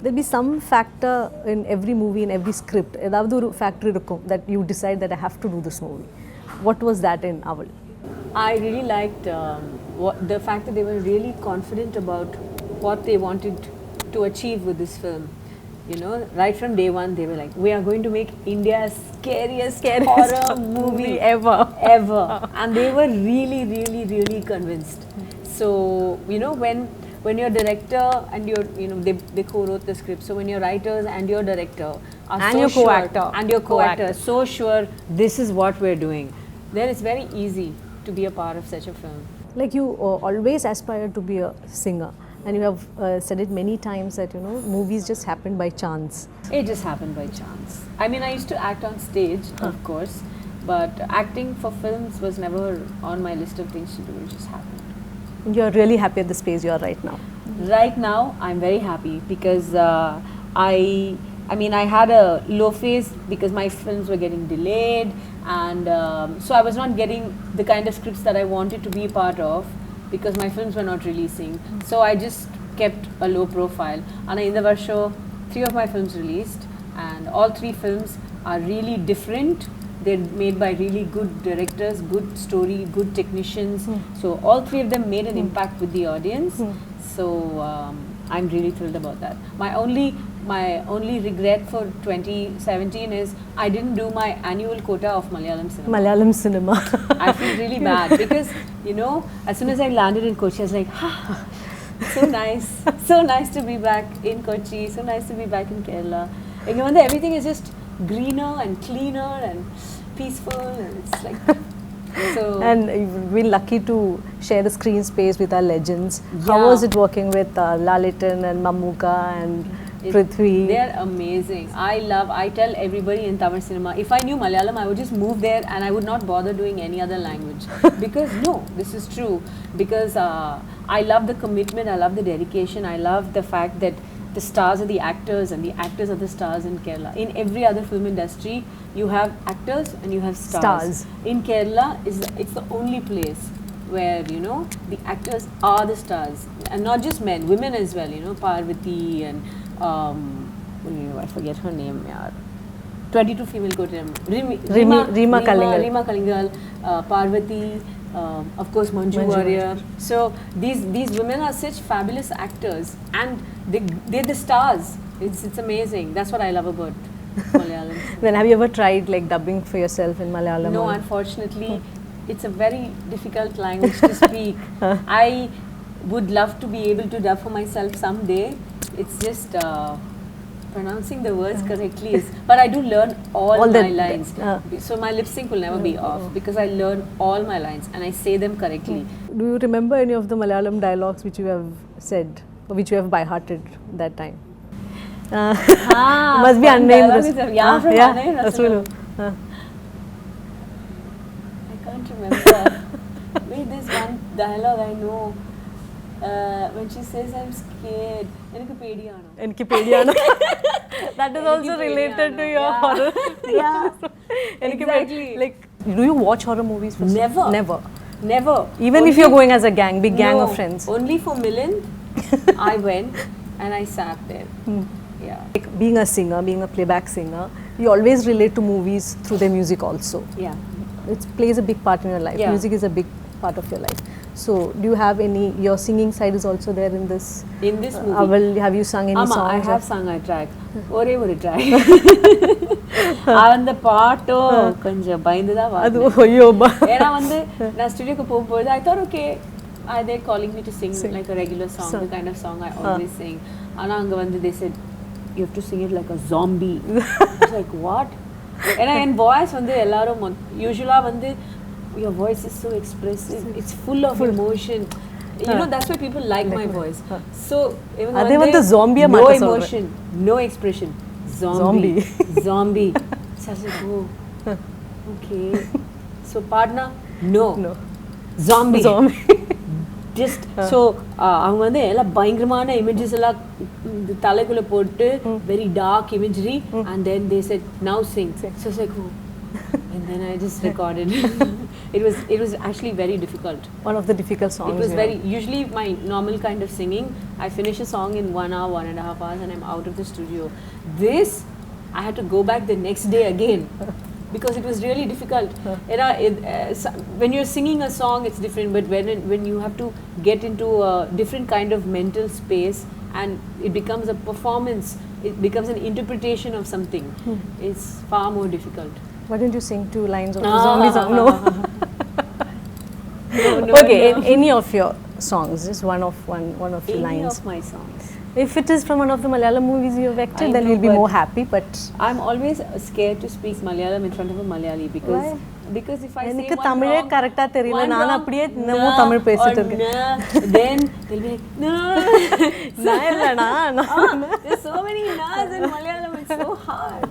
there'll be some factor in every movie, in every script. ஏதாவது ஒரு factor இருக்கும் that you decide that I have to do this movie. What was that in Aval? I really liked the fact that they were really confident about what they wanted to achieve with this film. You know, right from day one, they were like, we are going to make India's scariest horror movie ever. And they were really, really, really convinced. So, you know, when your director and they co-wrote the script. So when your writers and your director are and so your sure, co-actor and your co-actor so sure this is what we're doing, then it's very easy to be a part of such a film. Like you always aspired to be a singer, and you have said it many times that movies just happen by chance. It just happened by chance. I mean, I used to act on stage, of course, but acting for films was never on my list of things to do. It just happened. You're really happy at the space you are right now. Right now, I'm very happy because I mean, I had a low phase because my films were getting delayed, and so I was not getting the kind of scripts that I wanted to be a part of because my films were not releasing. So I just kept a low profile. And in the Varsho, 3 of my films released, and all 3 films are really different. They're made by really good directors, good story, good technicians. So all 3 of them made an impact with the audience. So I'm really thrilled about that. My only regret for 2017 is I didn't do my annual quota of Malayalam cinema. I feel really bad because, as soon as I landed in Kochi, I was like, so nice to be back in Kochi, so nice to be back in Kerala. Everything is just greener and cleaner and peaceful, and it's like so. And you've been lucky to share the screen space with our legends. Yeah. How was it working with Lalitan and Mammootka and Prithvi? They're amazing. I tell everybody in Tamil cinema, if I knew Malayalam, I would just move there and I would not bother doing any other language. Because this is true. Because I love the commitment, I love the dedication, I love the fact that the stars are the actors and the actors are the stars in Kerala. In every other film industry, you have actors and you have stars. In Kerala, it's the only place where, the actors are the stars. And not just men, women as well, Parvati and I forget her name, 22 female co-team. Rima Kalingal, Parvati, of course Manju Warrior. So these women are such fabulous actors, and they're the stars. It's amazing. That's what I love about Malayalam. Then have you ever tried like dubbing for yourself in Malayalam? No, unfortunately, it's a very difficult language to speak. I would love to be able to dub for myself someday. It's just pronouncing the words correctly but I do learn all my lines. So my lip sync will never be off because I learn all my lines and I say them correctly. Do you remember any of the Malayalam dialogues which you have said, or which you have by hearted that time? Must be unnamed. Unnamed. I can't remember. Wait, there's one dialogue I know. When she says I'm scared, enakku pediyano. That is also related to your horror. Exactly. Like, do you watch horror movies? Never. Even if you're going as a big gang of friends. Only for Milind, I went and I sat there. Yeah. Like being a singer, being a playback singer, you always relate to movies through their music also. Yeah. It plays a big part in your life. Yeah. Music is a big part of your life. So, do you have your singing side is also there in this? In this movie? Have you sung any songs? I have sung a track. Ore track. அந்த பாட்டோ கொஞ்சம் பயந்துதான் ஏன்னா நான் ஸ்டுடியோக்கு போகும்போது I thought okay, are they calling me to sing like a regular song, the kind of song I always sing. ஆனா அங்க they said you have to sing it like a zombie. I was like what? ஏன்னா என் voice எல்லாரும் usually your voice is so expressive, it's full of emotion. That's why people like my voice. So even the zombie no emotion, no expression. Zombie. So I was like, oh, okay. So partner, no. Zombie. Just so அவங்க எல்லாம் பயங்கரமான images எல்லாம் தலைக்குள்ள போட்டு very dark imagery and then they said now sing. So I was like, oh. And then I just recorded. it was actually very difficult. One of the difficult songs. It was yeah. very, usually my normal kind of singing, I finish a song in 1 hour, 1.5 hours, and I'm out of the studio. This, I had to go back the next day again because it was really difficult. When you're singing a song, it's different, but when you have to get into a different kind of mental space and it becomes a performance, it becomes an interpretation of something, it's far more difficult. Why don't you sing 2 lines of the zombie song? No. No, Okay, no. any of your songs, just one of your Any lines. of my songs. If it is from one of the Malayalam movies you have acted, I then know, we'll be but more happy. But I'm always scared to speak Malayalam in front of a Malayali because Why? because if I say எனக்கு one தமிழே wrong, கரெக்டா தெரியல one நான் wrong, அப்படியே na இன்னமும் தமிழ் பேசிட்டு or இருக்கேன் na, then they'll be like na. நான் இல்லடா There's so many nas in Malayalam, it's so hard.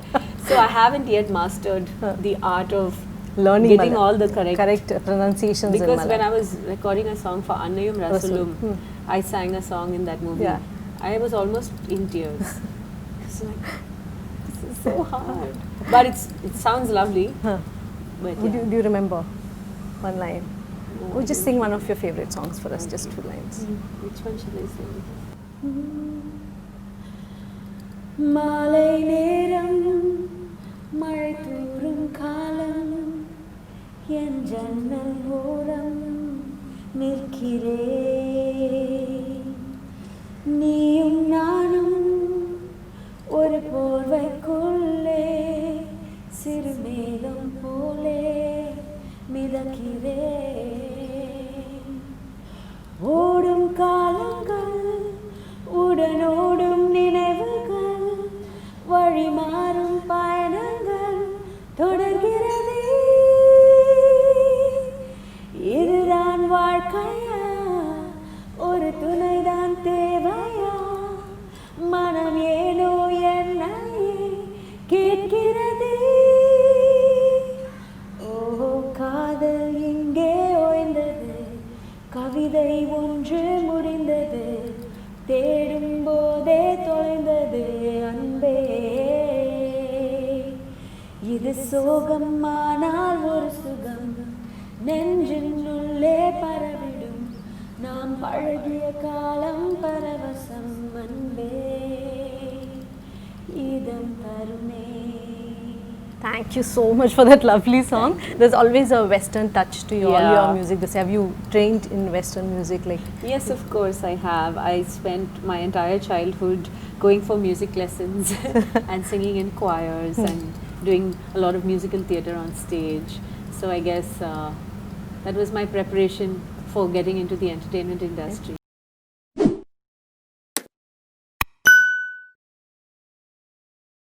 So I haven't yet mastered the art of learning getting all the correct pronunciations in because when Malayalam. I was recording a song for Annayum Rasulum, I sang a song in that movie. Yeah. I was almost in tears. It's like, this is so hard. But it sounds lovely. Huh. But Would yeah. do you remember one line? No, Or I just don't. sing one of your favorite songs for us, just 2 lines. Which one should I sing? மாலை நேரம் மழை தூறும் காலம் என் ஜன்னல் ஓரம் நிற்கிறேன் நீயும் நானும் ஒரு போர்வைக்குள்ளே சிறு மேகம் போலே மிதக்கிறேன் ஓடும் காலங்கள் உடனோடும் நினைவுகள் வழி மாறும் பயணங்கள் தொடர்கிறதே இதுதான் வாழ்க்கையா ஒரு துணைதான் தேவையா மனம் ஏனோ என்னையே கேட்கிறதே ஓ காதல் இங்கே ஓய்ந்தது கவிதை ஒன்று முடிந்தது தேடும் போதே தொலைந்தது அன்பே இது சோகமானால் ஒரு சுகம் நெஞ்சின் உள்ளே பரவிடும் நாம் பழகிய காலம் பரவசம் அன்பே இதம் தருமே. Thank you so much for that lovely song. There's always a Western touch to all Yeah. your music. Have you trained in Western music? Like Yes, of course I have. I spent my entire childhood going for music lessons and singing in choirs and doing a lot of musical theatre on stage. So I guess that was my preparation for getting into the entertainment industry.